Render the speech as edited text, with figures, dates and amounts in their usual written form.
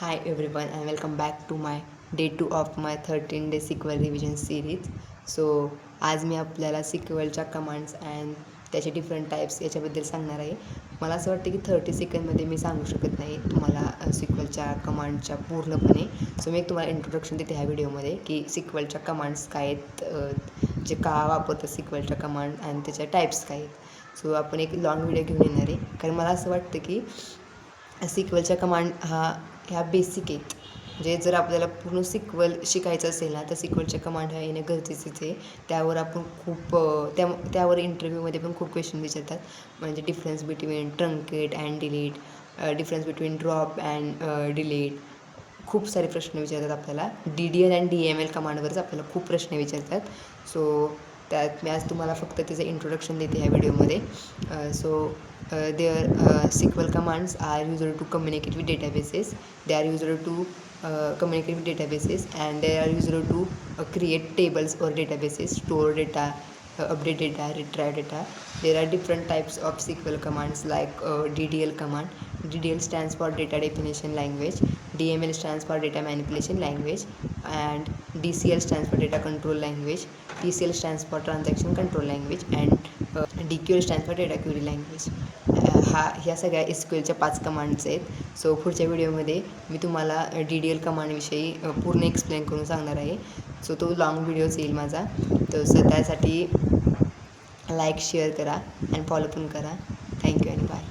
Hi everyone and welcome back to my day 2 of my 13 day SQL revision series. So आज मी आपल्याला SQLच्या commands and त्याचे different types याच्याबद्दल सांगणार आहे. मला असं वाटतं की 30 सेकंडमध्ये मी सांगू शकत नाही तुम्हाला SQLच्या कमांडच्या पूर्णपणे. सो मी एक तुम्हाला इंट्रोडक्शन देते ह्या व्हिडिओमध्ये की SQLच्या कमांड्स काय आहेत, जे का वापरतात SQLच्या कमांड आणि त्याच्या टाईप्स काय आहेत. सो आपण एक लॉंग व्हिडिओ घेऊन येणार आहे, कारण मला असं वाटतं की SQLच्या कमांड ह्या बेसिक आहेत. म्हणजे जर आपल्याला पूर्ण SQL शिकायचं असेल ना, तर SQLच्या कमांड ह्या येणं गरजेचंच आहे. त्यावर आपण खूप त्यावर इंटरव्ह्यूमध्ये पण खूप क्वेश्चन विचारतात. म्हणजे difference between truncate and delete, difference between drop and delete, खूप सारे प्रश्न विचारतात आपल्याला. DDL अँड DML कमांडवरच आपल्याला खूप प्रश्न विचारतात. सो त्यात मी आज तुम्हाला फक्त त्याचं इंट्रोडक्शन देते ह्या व्हिडिओमध्ये. Their SQL commands are used to communicate with databases. They are used to communicate with databases, and they are used to create tables or databases, store data, update data, retrieve data. There are different types of SQL commands like DDL command. DDL stands for data definition language. DML stands for data manipulation language, and DCL stands for data control language. TCL stands for transaction control language, and DQL stands for data query language. ह्या सगळ्या SQLच्या 5 commands आहेत. So पुढच्या व्हिडिओमध्ये मी तुम्हाला DDL कमांडविषयी पूर्ण explain करून सांगणार आहे. सो तो लाँग व्हिडिओच येईल माझा. तर त्यासाठी लाईक शेअर करा आणि फॉलो पण करा. थँक्यू आणि बाय.